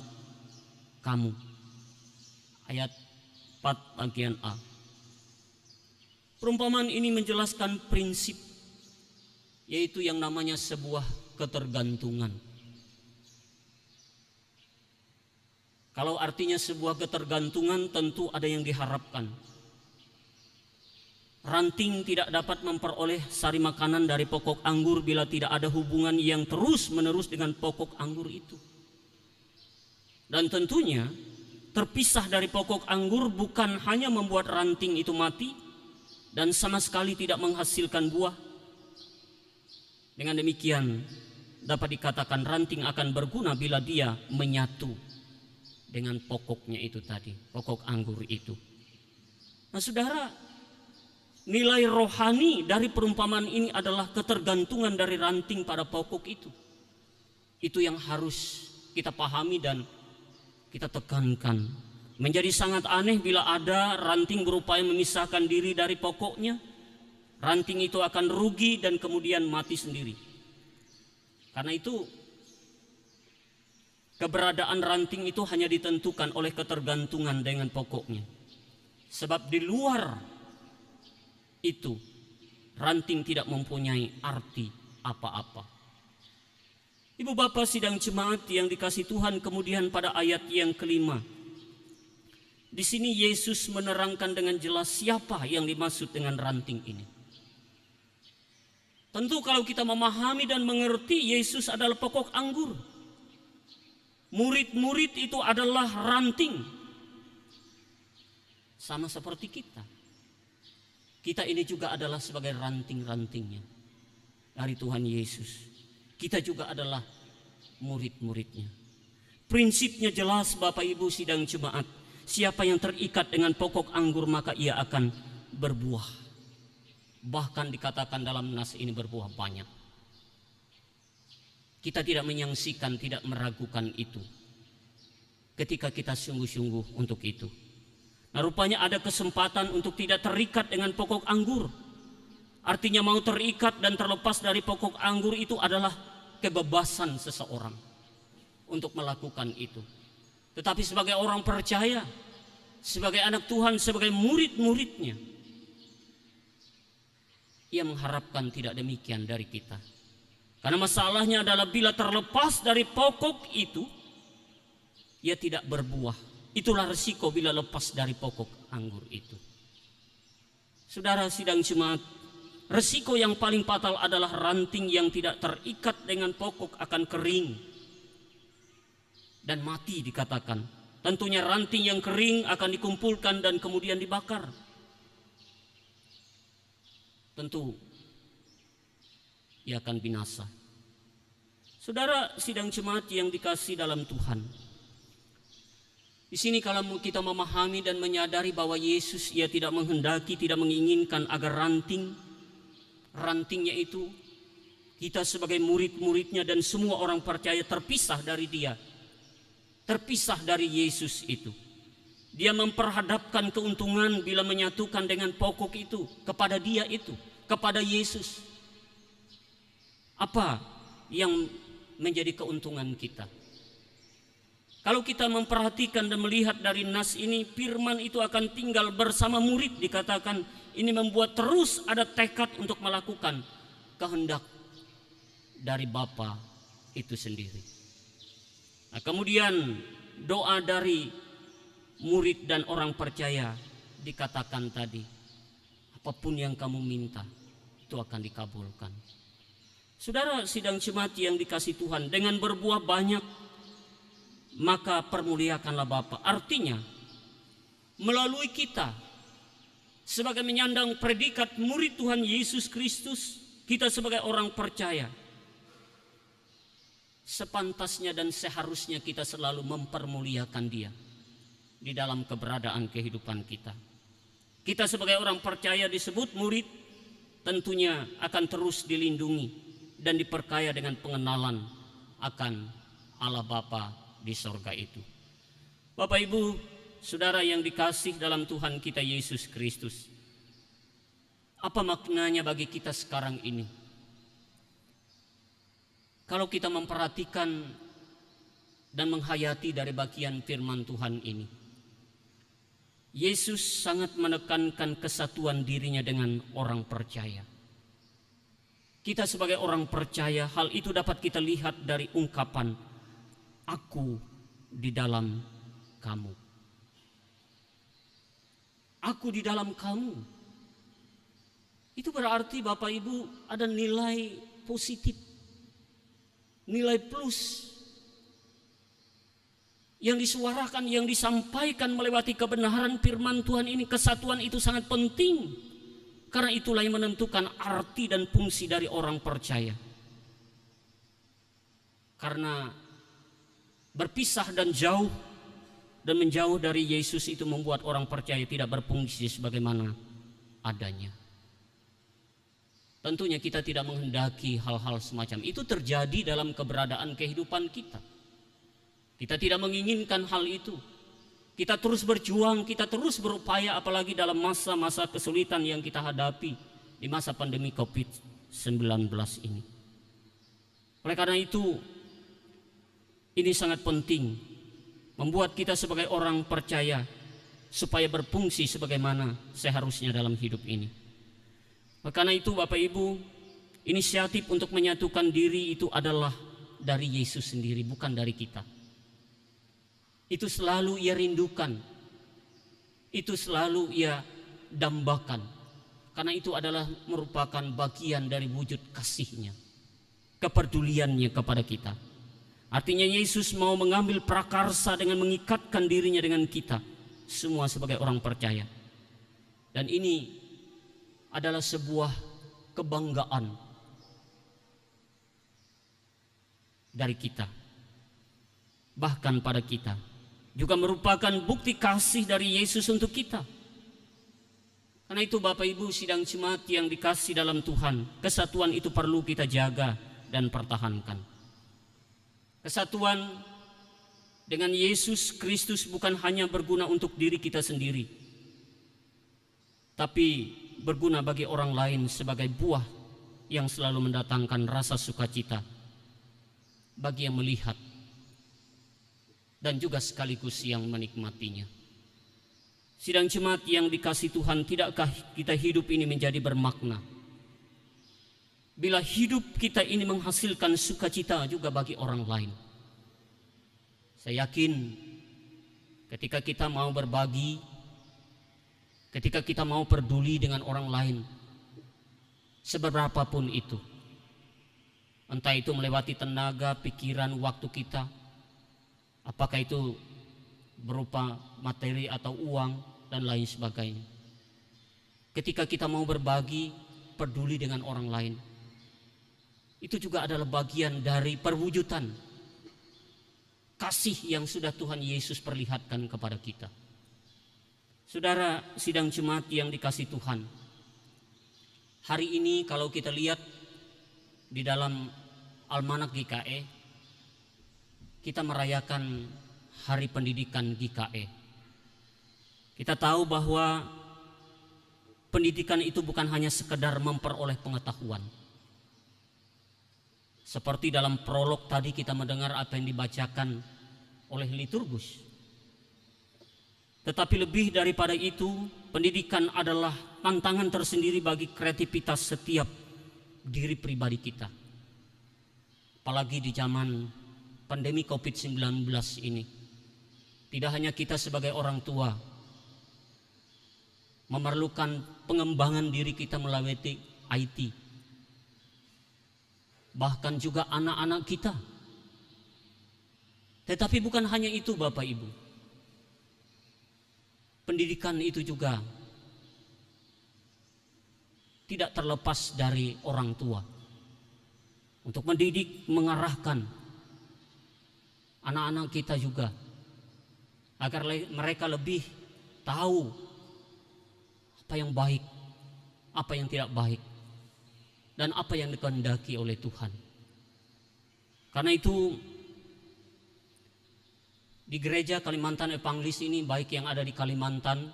[SPEAKER 3] kamu. Ayat 4 bagian A. Perumpamaan ini menjelaskan prinsip, yaitu yang namanya sebuah ketergantungan. Kalau artinya sebuah ketergantungan, tentu ada yang diharapkan. Ranting tidak dapat memperoleh sari makanan dari pokok anggur bila tidak ada hubungan yang terus-menerus dengan pokok anggur itu. Dan tentunya terpisah dari pokok anggur bukan hanya membuat ranting itu mati dan sama sekali tidak menghasilkan buah. Dengan demikian dapat dikatakan ranting akan berguna bila dia menyatu dengan pokoknya itu tadi, pokok anggur itu. Nah saudara, nilai rohani dari perumpamaan ini adalah ketergantungan dari ranting pada pokok itu. Itu yang harus kita pahami dan kita tekankan. Menjadi sangat aneh bila ada ranting berupaya memisahkan diri dari pokoknya. Ranting itu akan rugi dan kemudian mati sendiri. Karena itu keberadaan ranting itu hanya ditentukan oleh ketergantungan dengan pokoknya. Sebab di luar itu ranting tidak mempunyai arti apa-apa. Ibu bapak sidang jemaat yang dikasihi Tuhan, kemudian pada ayat yang kelima, di sini Yesus menerangkan dengan jelas siapa yang dimaksud dengan ranting ini. Tentu kalau kita memahami dan mengerti Yesus adalah pokok anggur, murid-murid itu adalah ranting. Sama seperti kita. Kita ini juga adalah sebagai ranting-rantingnya dari Tuhan Yesus. Kita juga adalah murid-muridnya. Prinsipnya jelas Bapak Ibu sidang jemaat. Siapa yang terikat dengan pokok anggur maka ia akan berbuah. Bahkan dikatakan dalam nas ini berbuah banyak. Kita tidak menyaksikan, tidak meragukan itu ketika kita sungguh-sungguh untuk itu. Nah rupanya ada kesempatan untuk tidak terikat dengan pokok anggur. Artinya mau terikat dan terlepas dari pokok anggur itu adalah kebebasan seseorang untuk melakukan itu. Tetapi sebagai orang percaya, sebagai anak Tuhan, sebagai murid-muridnya, ia mengharapkan tidak demikian dari kita. Karena masalahnya adalah bila terlepas dari pokok itu, ia tidak berbuah. Itulah resiko bila lepas dari pokok anggur itu. Saudara sidang jemaat, resiko yang paling fatal adalah ranting yang tidak terikat dengan pokok akan kering dan mati dikatakan. Tentunya ranting yang kering akan dikumpulkan dan kemudian dibakar. Tentu ia akan binasa. Saudara sidang jemaat yang dikasihi dalam Tuhan, di sini kalau kita memahami dan menyadari bahwa Yesus ia tidak menghendaki, tidak menginginkan agar rantingnya itu kita sebagai murid-muridnya dan semua orang percaya terpisah dari dia, terpisah dari Yesus itu. Dia memperhadapkan keuntungan bila menyatukan dengan pokok itu kepada dia itu, kepada Yesus. Apa yang menjadi keuntungan kita? Kalau kita memperhatikan dan melihat dari nas ini, firman itu akan tinggal bersama murid dikatakan. Ini membuat terus ada tekad untuk melakukan kehendak dari Bapa itu sendiri. Nah, kemudian doa dari murid dan orang percaya dikatakan tadi, apapun yang kamu minta itu akan dikabulkan. Saudara sidang jemaat yang dikasihi Tuhan, dengan berbuah banyak maka permuliakanlah Bapa. Artinya melalui kita sebagai menyandang predikat murid Tuhan Yesus Kristus, kita sebagai orang percaya, sepantasnya dan seharusnya kita selalu mempermuliakan Dia di dalam keberadaan kehidupan kita. Kita sebagai orang percaya disebut murid, tentunya akan terus dilindungi dan diperkaya dengan pengenalan akan Allah Bapa di sorga itu. Bapak Ibu, saudara yang dikasih dalam Tuhan kita Yesus Kristus, apa maknanya bagi kita sekarang ini? Kalau kita memperhatikan dan menghayati dari bagian firman Tuhan ini, Yesus sangat menekankan kesatuan dirinya dengan orang percaya. Kita sebagai orang percaya, hal itu dapat kita lihat dari ungkapan "Aku di dalam kamu". Aku di dalam kamu. Itu berarti Bapak Ibu ada nilai positif, nilai plus yang disuarakan, yang disampaikan melewati kebenaran firman Tuhan ini. Kesatuan itu sangat penting, karena itulah yang menentukan arti dan fungsi dari orang percaya. Karena berpisah dan jauh dan menjauh dari Yesus itu membuat orang percaya tidak berfungsi sebagaimana adanya. Tentunya kita tidak menghendaki hal-hal semacam itu terjadi dalam keberadaan kehidupan kita. Kita tidak menginginkan hal itu. Kita terus berjuang, kita terus berupaya, apalagi dalam masa-masa kesulitan yang kita hadapi di masa pandemi COVID-19 ini. Oleh karena itu, ini sangat penting membuat kita sebagai orang percaya supaya berfungsi sebagaimana seharusnya dalam hidup ini. Oleh karena itu Bapak Ibu, inisiatif untuk menyatukan diri itu adalah dari Yesus sendiri, bukan dari kita. Itu selalu Ia rindukan, itu selalu Ia dambakan, karena itu adalah merupakan bagian dari wujud kasih-Nya, kepeduliannya kepada kita. Artinya Yesus mau mengambil prakarsa dengan mengikatkan dirinya dengan kita semua sebagai orang percaya. Dan ini adalah sebuah kebanggaan dari kita, bahkan pada kita juga merupakan bukti kasih dari Yesus untuk kita. Karena itu Bapak Ibu sidang jemaat yang dikasih dalam Tuhan, kesatuan itu perlu kita jaga dan pertahankan. Kesatuan dengan Yesus Kristus bukan hanya berguna untuk diri kita sendiri, tapi berguna bagi orang lain sebagai buah yang selalu mendatangkan rasa sukacita bagi yang melihat dan juga sekaligus yang menikmatinya. Sidang jemaat yang dikasih Tuhan, tidakkah kita hidup ini menjadi bermakna bila hidup kita ini menghasilkan sukacita juga bagi orang lain? Saya yakin ketika kita mau berbagi, ketika kita mau peduli dengan orang lain, seberapapun itu, entah itu melewati tenaga, pikiran, waktu kita, apakah itu berupa materi atau uang dan lain sebagainya. Ketika kita mau berbagi, peduli dengan orang lain, itu juga adalah bagian dari perwujudan kasih yang sudah Tuhan Yesus perlihatkan kepada kita. Saudara sidang jemaat yang dikasih Tuhan, hari ini kalau kita lihat di dalam Almanak GKE, kita merayakan Hari Pendidikan GKE. Kita tahu bahwa pendidikan itu bukan hanya sekedar memperoleh pengetahuan. Seperti dalam prolog tadi kita mendengar apa yang dibacakan oleh liturgus. Tetapi lebih daripada itu, pendidikan adalah tantangan tersendiri bagi kreativitas setiap diri pribadi kita. Apalagi di zaman pandemi COVID-19 ini, tidak hanya kita sebagai orang tua memerlukan pengembangan diri kita melalui IT, bahkan juga anak-anak kita. Tetapi bukan hanya itu Bapak Ibu, pendidikan itu juga tidak terlepas dari orang tua. Untuk mendidik, mengarahkan anak-anak kita juga, agar mereka lebih tahu apa yang baik, apa yang tidak baik, dan apa yang dikehendaki oleh Tuhan. Karena itu di gereja Kalimantan Evangelis ini, baik yang ada di Kalimantan,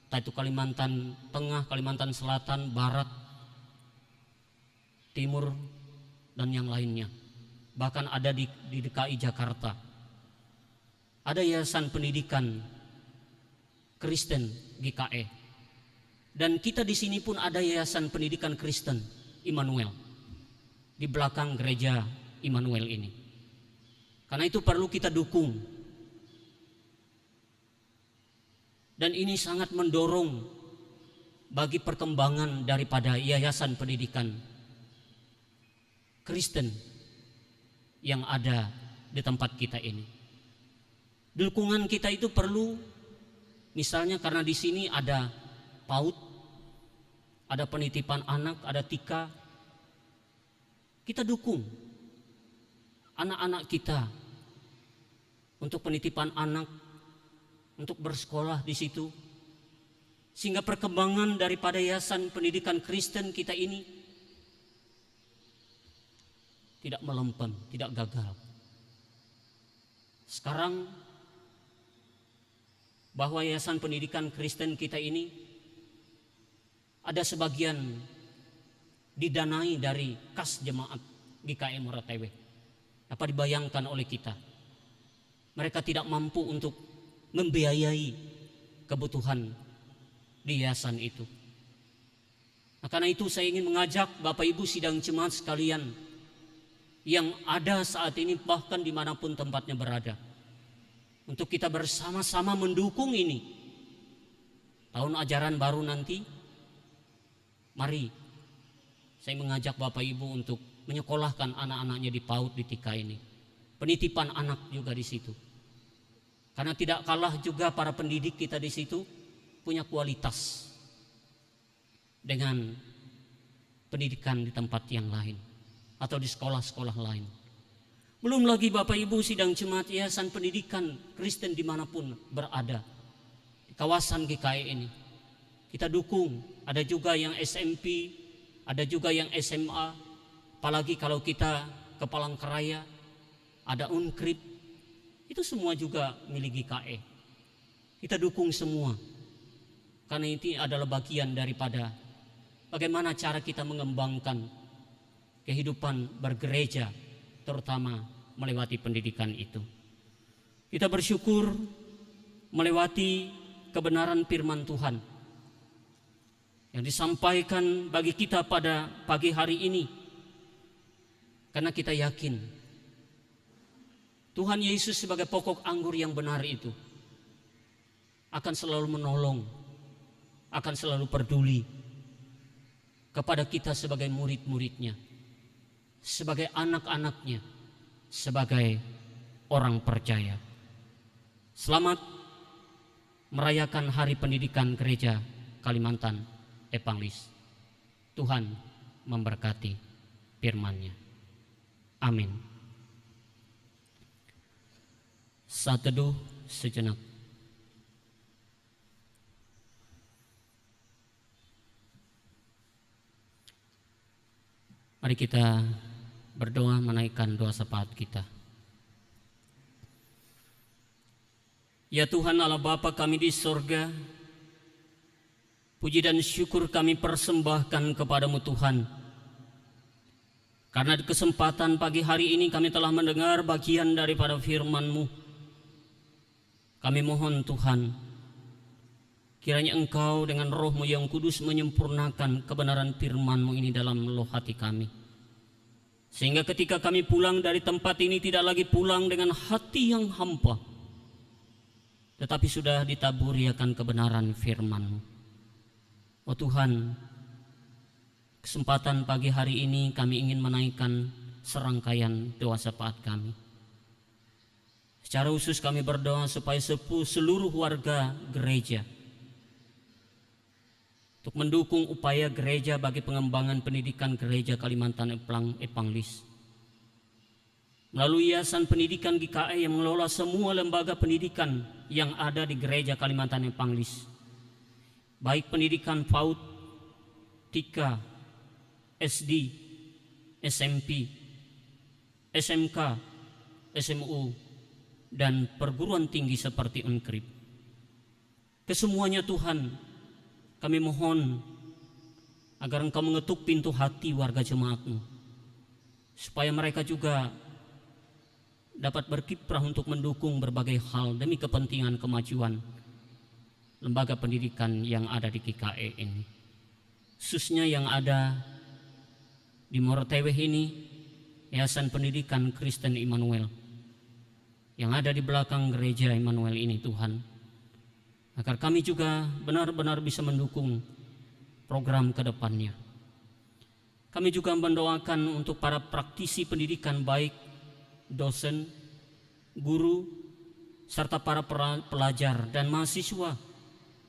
[SPEAKER 3] entah itu Kalimantan Tengah, Kalimantan Selatan, Barat, Timur, dan yang lainnya, bahkan ada di DKI Jakarta, ada yayasan pendidikan Kristen GKE, dan kita di sini pun ada yayasan pendidikan Kristen Immanuel di belakang gereja Immanuel ini. Karena itu perlu kita dukung, dan ini sangat mendorong bagi perkembangan daripada yayasan pendidikan Kristen yang ada di tempat kita ini. Dukungan kita itu perlu, misalnya karena di sini ada PAUD, ada penitipan anak, ada TIKA. Kita dukung anak-anak kita untuk penitipan anak, untuk bersekolah di situ, sehingga perkembangan daripada yayasan pendidikan Kristen kita ini tidak melempem, tidak gagal. Sekarang bahwa yayasan pendidikan Kristen kita ini ada sebagian didanai dari kas jemaat GKI Muara Teweh. Dapat dibayangkan oleh kita, mereka tidak mampu untuk membiayai kebutuhan di yayasan itu. Nah, karena itu saya ingin mengajak Bapak Ibu sidang jemaat sekalian yang ada saat ini, bahkan dimanapun tempatnya berada, untuk kita bersama-sama mendukung ini. Tahun ajaran baru nanti, mari saya mengajak Bapak Ibu untuk menyekolahkan anak-anaknya di PAUD, di TIKA ini. Penitipan anak juga di situ. Karena tidak kalah juga para pendidik kita di situ punya kualitas dengan pendidikan di tempat yang lain atau di sekolah-sekolah lain. Belum lagi Bapak Ibu sidang jemaat yayasan pendidikan Kristen dimanapun berada di kawasan GKI ini, kita dukung. Ada juga yang SMP, ada juga yang SMA. Apalagi kalau kita ke Palangkaraya, ada Unkrip, itu semua juga milik GKI. Kita dukung semua, karena ini adalah bagian daripada bagaimana cara kita mengembangkan kehidupan bergereja, terutama melewati pendidikan itu. Kita bersyukur melewati kebenaran firman Tuhan yang disampaikan bagi kita pada pagi hari ini, karena kita yakin Tuhan Yesus sebagai pokok anggur yang benar itu akan selalu menolong, akan selalu peduli kepada kita sebagai murid-muridnya, sebagai anak-anaknya, sebagai orang percaya. Selamat merayakan Hari Pendidikan Gereja Kalimantan Evangelis. Tuhan memberkati firman-Nya. Amin. Saat teduh sejenak. Mari kita berdoa menaikkan doa syafaat kita. Ya Tuhan Allah Bapa kami di sorga, puji dan syukur kami persembahkan kepadamu Tuhan. Karena di kesempatan pagi hari ini kami telah mendengar bagian daripada firman-Mu. Kami mohon Tuhan, kiranya Engkau dengan Roh-Mu yang kudus menyempurnakan kebenaran firman-Mu ini dalam loh hati kami. Sehingga ketika kami pulang dari tempat ini tidak lagi pulang dengan hati yang hampa, tetapi sudah ditaburi akan kebenaran firman-Mu. Oh Tuhan, kesempatan pagi hari ini kami ingin menaikkan serangkaian doa syafaat kami. Secara khusus kami berdoa supaya seluruh warga gereja untuk mendukung upaya gereja bagi pengembangan pendidikan gereja Kalimantan Epanglis. Melalui Yayasan Pendidikan GKE yang mengelola semua lembaga pendidikan yang ada di gereja Kalimantan Epanglis, baik pendidikan PAUD, TK, SD, SMP, SMK, SMU, dan perguruan tinggi seperti UNKRIP. Kesemuanya Tuhan, kami mohon agar Engkau mengetuk pintu hati warga jemaat-Mu, supaya mereka juga dapat berkiprah untuk mendukung berbagai hal demi kepentingan kemajuan lembaga pendidikan yang ada di GKE ini, khususnya yang ada di Moroteweh ini, Yayasan Pendidikan Kristen Immanuel yang ada di belakang gereja Immanuel ini, Tuhan, agar kami juga benar-benar bisa mendukung program ke depannya. Kami juga mendoakan untuk para praktisi pendidikan, baik dosen, guru, serta para pelajar dan mahasiswa,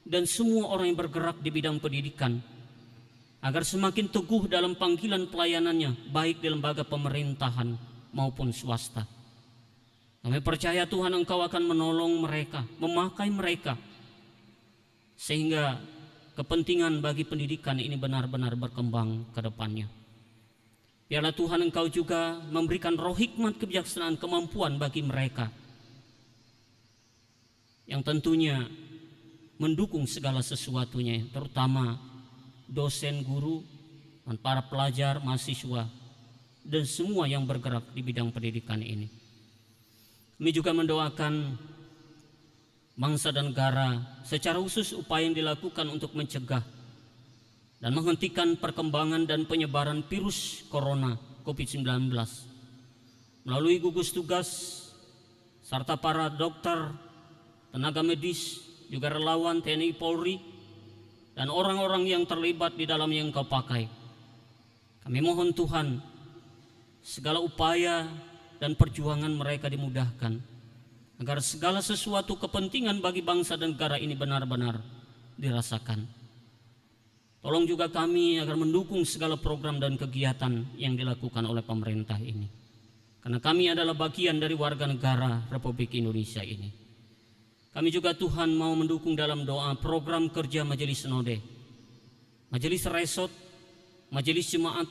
[SPEAKER 3] dan semua orang yang bergerak di bidang pendidikan, agar semakin teguh dalam panggilan pelayanannya, baik di lembaga pemerintahan maupun swasta. Kami percaya Tuhan, Engkau akan menolong mereka, memakai mereka, sehingga kepentingan bagi pendidikan ini benar-benar berkembang ke depannya. Biarlah Tuhan Engkau juga memberikan roh hikmat, kebijaksanaan, kemampuan bagi mereka, yang tentunya mendukung segala sesuatunya, terutama dosen, guru, dan para pelajar, mahasiswa, dan semua yang bergerak di bidang pendidikan ini. Kami juga mendoakan bangsa dan negara, secara khusus upaya yang dilakukan untuk mencegah dan menghentikan perkembangan dan penyebaran virus corona COVID-19 melalui gugus tugas serta para dokter, tenaga medis, juga relawan TNI Polri, dan orang-orang yang terlibat di dalam yang Engkau pakai. Kami mohon Tuhan, segala upaya dan perjuangan mereka dimudahkan, agar segala sesuatu kepentingan bagi bangsa dan negara ini benar-benar dirasakan. Tolong juga kami agar mendukung segala program dan kegiatan yang dilakukan oleh pemerintah ini, karena kami adalah bagian dari warga negara Republik Indonesia ini. Kami juga Tuhan mau mendukung dalam doa program kerja Majelis Sinode, Majelis Resort, Majelis Jemaat,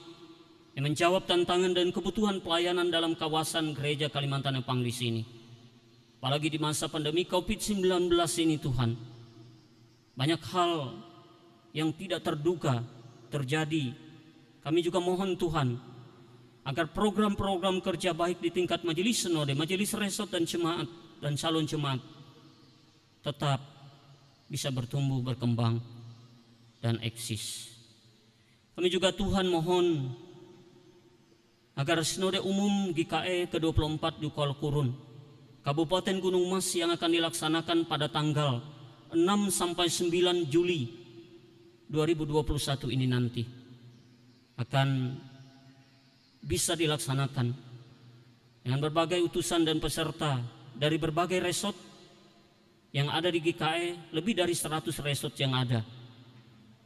[SPEAKER 3] yang menjawab tantangan dan kebutuhan pelayanan dalam kawasan gereja Kalimantan Epanglis ini. Apalagi di masa pandemi COVID-19 ini Tuhan, banyak hal yang tidak terduga terjadi. Kami juga mohon Tuhan, agar program-program kerja baik di tingkat Majelis Sinode, Majelis Resort dan Jemaat dan calon jemaat tetap bisa bertumbuh, berkembang, dan eksis. Kami juga Tuhan mohon agar Sinode Umum GKE ke-24 di Kuala Kurun, Kabupaten Gunung Mas, yang akan dilaksanakan pada tanggal 6 sampai 9 Juli 2021 ini nanti akan bisa dilaksanakan dengan berbagai utusan dan peserta dari berbagai resort yang ada di GKE, lebih dari 100 resort yang ada,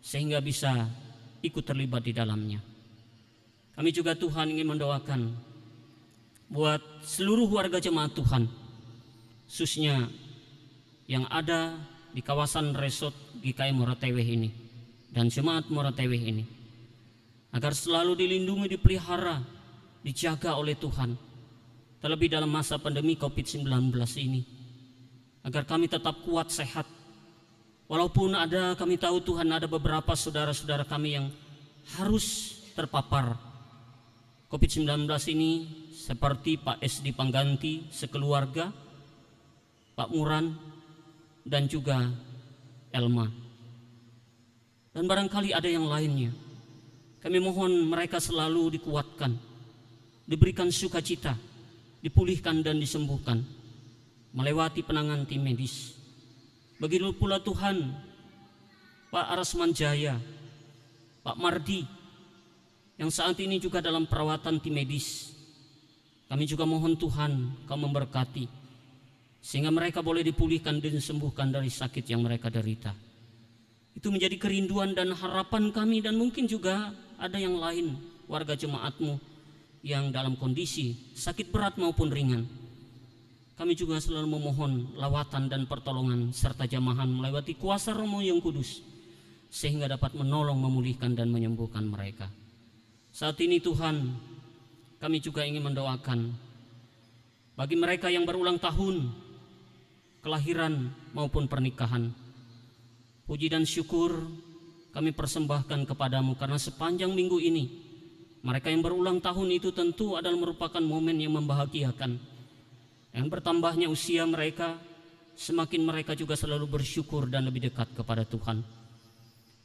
[SPEAKER 3] sehingga bisa ikut terlibat di dalamnya. Kami juga Tuhan ingin mendoakan buat seluruh warga jemaat Tuhan, khususnya yang ada di kawasan resort GKE Moroteweh ini dan jemaat Moroteweh ini, agar selalu dilindungi, dipelihara, dijaga oleh Tuhan, terlebih dalam masa pandemi COVID-19 ini, agar kami tetap kuat, sehat. Walaupun kami tahu Tuhan, ada beberapa saudara-saudara kami yang harus terpapar COVID-19 ini, seperti Pak SD Pangganti sekeluarga, Pak Muran, dan juga Elma. Dan barangkali ada yang lainnya. Kami mohon mereka selalu dikuatkan, diberikan sukacita, dipulihkan dan disembuhkan melewati penanganan tim medis. Begitu pula Tuhan Pak Arasman Jaya, Pak Mardi, yang saat ini juga dalam perawatan tim medis. Kami juga mohon Tuhan Kau memberkati, sehingga mereka boleh dipulihkan dan disembuhkan dari sakit yang mereka derita. Itu menjadi kerinduan dan harapan kami, dan mungkin juga ada yang lain warga jemaatmu yang dalam kondisi sakit berat maupun ringan. Kami juga selalu memohon lawatan dan pertolongan serta jamahan melewati kuasa Roh yang kudus, sehingga dapat menolong, memulihkan dan menyembuhkan mereka. Saat ini Tuhan, kami juga ingin mendoakan bagi mereka yang berulang tahun, kelahiran maupun pernikahan. Puji dan syukur kami persembahkan kepadamu, karena sepanjang minggu ini mereka yang berulang tahun itu tentu adalah merupakan momen yang membahagiakan. Yang bertambahnya usia mereka, semakin mereka juga selalu bersyukur dan lebih dekat kepada Tuhan.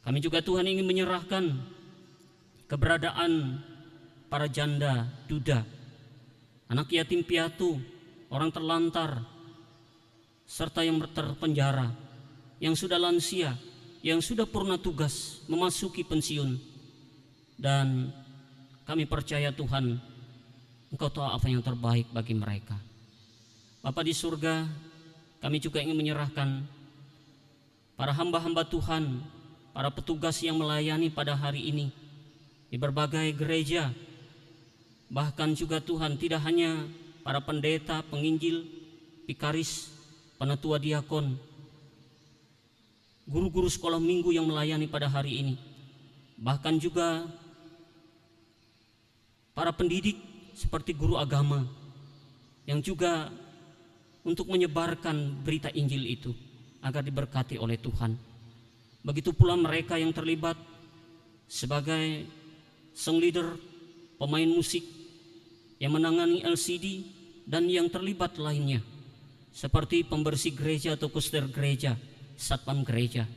[SPEAKER 3] Kami juga Tuhan ingin menyerahkan keberadaan para janda, duda, anak yatim piatu, orang terlantar, serta yang terpenjara, yang sudah lansia, yang sudah purna tugas memasuki pensiun. Dan kami percaya Tuhan, Engkau tahu apa yang terbaik bagi mereka. Bapa di surga, kami juga ingin menyerahkan para hamba-hamba Tuhan, para petugas yang melayani pada hari ini di berbagai gereja. Bahkan juga Tuhan, tidak hanya para pendeta, penginjil, vikaris, penatua diakon, guru-guru sekolah minggu yang melayani pada hari ini, bahkan juga para pendidik seperti guru agama yang juga untuk menyebarkan berita Injil itu agar diberkati oleh Tuhan. Begitu pula mereka yang terlibat sebagai song leader, pemain musik, yang menangani LCD, dan yang terlibat lainnya seperti pembersih gereja atau kuster gereja, satpam gereja.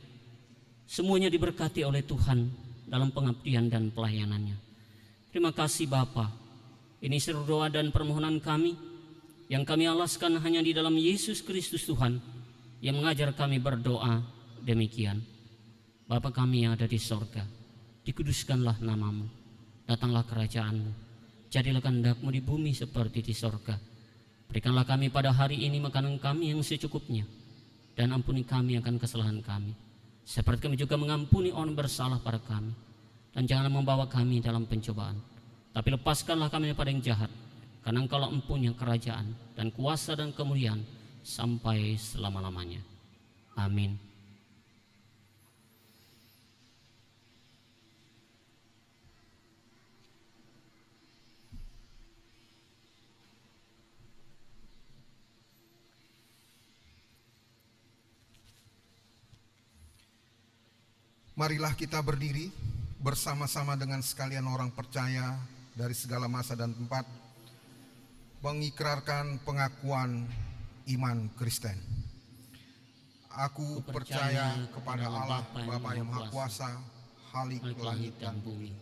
[SPEAKER 3] Semuanya diberkati oleh Tuhan dalam pengabdian dan pelayanannya. Terima kasih Bapa. Ini seru doa dan permohonan kami yang kami alaskan hanya di dalam Yesus Kristus Tuhan yang mengajar kami berdoa demikian. Bapa kami yang ada di sorga, dikuduskanlah namamu, datanglah kerajaanmu, jadilah kehendak-Mu di bumi seperti di sorga. Berikanlah kami pada hari ini makanan kami yang secukupnya, dan ampuni kami akan kesalahan kami, seperti kami juga mengampuni orang bersalah pada kami. Dan janganlah membawa kami dalam pencobaan, tapi lepaskanlah kami daripada yang jahat, karena Engkau-lah empunya kerajaan dan kuasa dan kemuliaan sampai selama-lamanya. Amin.
[SPEAKER 2] Marilah kita berdiri bersama-sama dengan sekalian orang percaya dari segala masa dan tempat, mengikrarkan pengakuan iman Kristen. Aku percaya kepada Allah Bapa yang Maha Kuasa, Khalik langit dan bumi,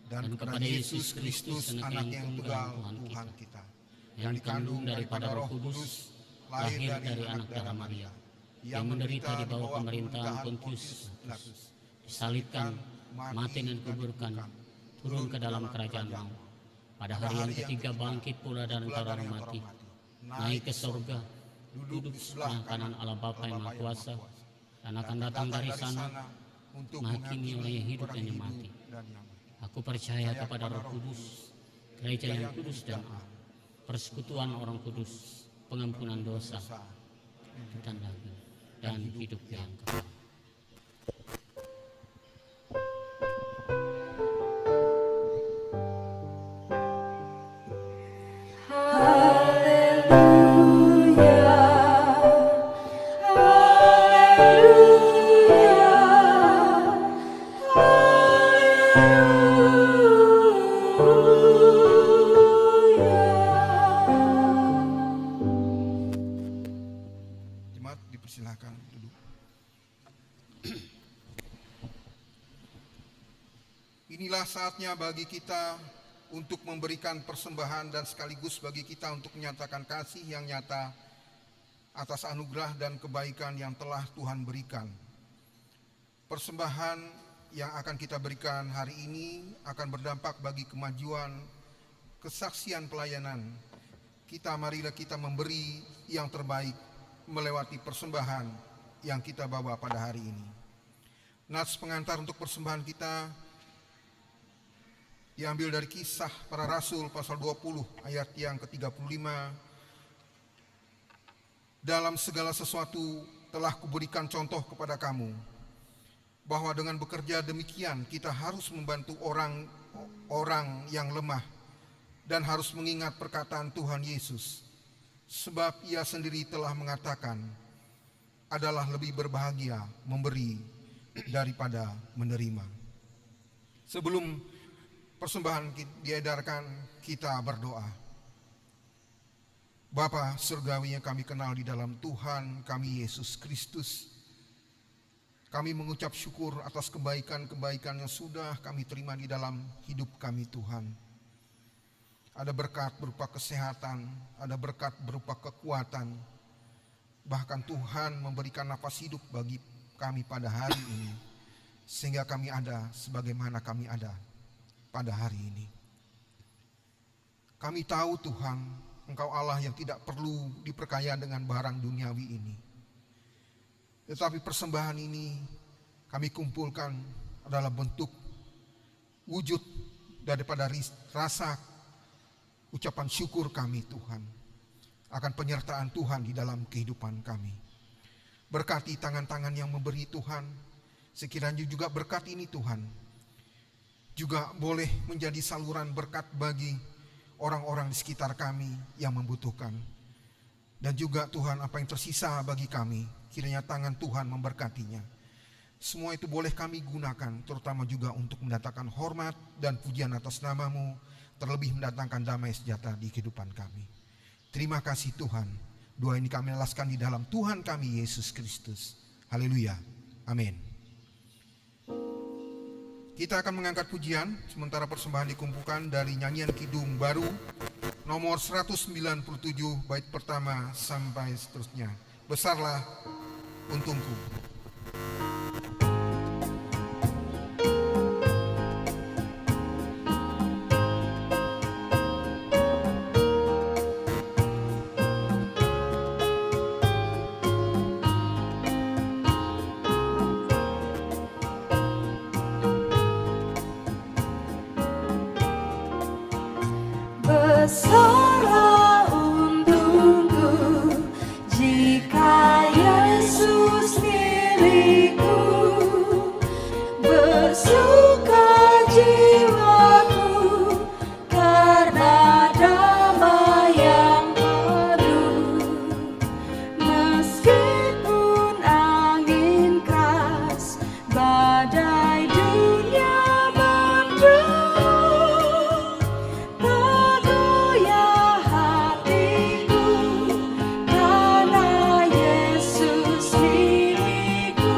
[SPEAKER 2] dan kepada Yesus Kristus Anaknya yang tunggal Tuhan kita, yang dikandung daripada Roh Kudus, lahir dari anak darah Maria, yang menderita di bawah pemerintahan Pontius Pilatus, disalibkan, mati dan dikuburkan, turun ke dalam kerajaan maut. Pada hari yang ketiga bangkit pula dari antara orang mati, naik ke surga, duduk di sebelah kanan Allah Bapa yang Maha Kuasa, dan akan datang dari sana untuk menghakimi orang yang hidup dan yang mati. Aku percaya kepada Roh Kudus, gereja yang kudus dan am, persekutuan orang kudus, pengampunan dosa, dan daging, dan hidup yang kekal. Silakan duduk. Inilah saatnya bagi kita untuk memberikan persembahan dan sekaligus bagi kita untuk menyatakan kasih yang nyata atas anugerah dan kebaikan yang telah Tuhan berikan. Persembahan yang akan kita berikan hari ini akan berdampak bagi kemajuan kesaksian pelayanan. Marilah kita memberi yang terbaik melewati persembahan yang kita bawa pada hari ini. Nats pengantar untuk persembahan kita diambil dari Kisah Para Rasul pasal 20 ayat yang ke-35. Dalam segala sesuatu telah kuberikan contoh kepada kamu, bahwa dengan bekerja demikian kita harus membantu orang yang lemah dan harus mengingat perkataan Tuhan Yesus. Sebab ia sendiri telah mengatakan, adalah lebih berbahagia memberi daripada menerima. Sebelum persembahan diedarkan, kita berdoa. Bapa surgawi yang kami kenal di dalam Tuhan kami Yesus Kristus, kami mengucap syukur atas kebaikan-kebaikan yang sudah kami terima di dalam hidup kami Tuhan. Ada berkat berupa kesehatan, ada berkat berupa kekuatan, bahkan Tuhan memberikan napas hidup bagi kami pada hari ini, sehingga kami ada sebagaimana kami ada pada hari ini. Kami tahu Tuhan, Engkau Allah yang tidak perlu diperkaya dengan barang duniawi ini. Tetapi persembahan ini kami kumpulkan adalah bentuk wujud daripada rasa ucapan syukur kami Tuhan akan penyertaan Tuhan di dalam kehidupan kami. Berkati tangan-tangan yang memberi Tuhan, sekiranya juga berkat ini Tuhan juga boleh menjadi saluran berkat bagi orang-orang di sekitar kami yang membutuhkan. Dan juga Tuhan, apa yang tersisa bagi kami, kiranya tangan Tuhan memberkatinya. Semua itu boleh kami gunakan, terutama juga untuk mendatangkan hormat dan pujian atas nama-Mu, terlebih mendatangkan damai sejahtera di kehidupan kami. Terima kasih Tuhan. Doa ini kami alaskan di dalam Tuhan kami Yesus Kristus. Haleluya. Amin. Kita akan mengangkat pujian, sementara persembahan dikumpulkan dari nyanyian kidung baru nomor 197 bait pertama sampai seterusnya. Besarlah untungku.
[SPEAKER 4] Besarlah untungku jika Yesus milikku, bersuka jiwaku karena damai yang penuh. Meskipun angin keras, badai dunia mendung, Yesus milikku.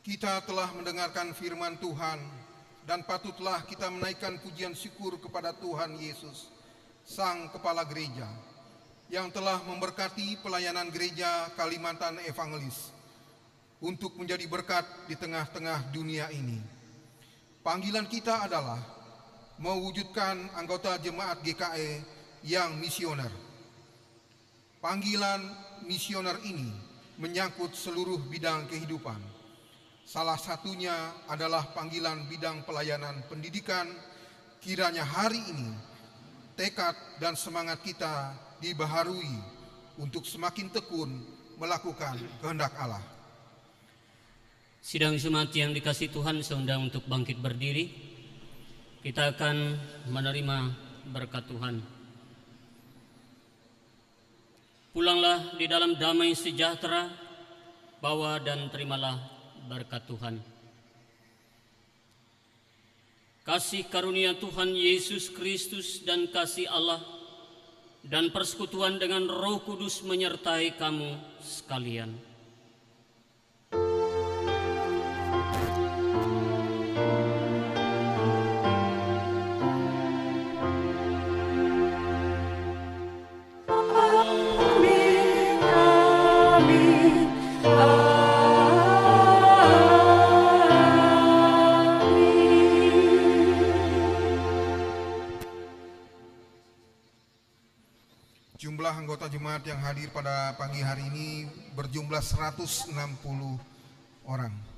[SPEAKER 2] Kita telah mendengarkan firman Tuhan dan patutlah kita menaikkan pujian syukur kepada Tuhan Yesus, Sang Kepala Gereja, yang telah memberkati pelayanan gereja Kalimantan Evangelis untuk menjadi berkat di tengah-tengah dunia ini. Panggilan kita adalah mewujudkan anggota jemaat GKE yang misioner. Panggilan misioner ini menyangkut seluruh bidang kehidupan. Salah satunya adalah panggilan bidang pelayanan pendidikan. Kiranya hari ini tekad dan semangat kita dibaharui untuk semakin tekun melakukan kehendak Allah.
[SPEAKER 3] Sidang jemaat yang dikasihi Tuhan, saya undang untuk bangkit berdiri. Kita akan menerima berkat Tuhan. Pulanglah di dalam damai sejahtera, bawa dan terimalah berkat Tuhan. Kasih karunia Tuhan Yesus Kristus dan kasih Allah dan persekutuan dengan Roh Kudus menyertai kamu sekalian.
[SPEAKER 2] Jumlah anggota jemaat yang hadir pada pagi hari ini berjumlah 160 orang.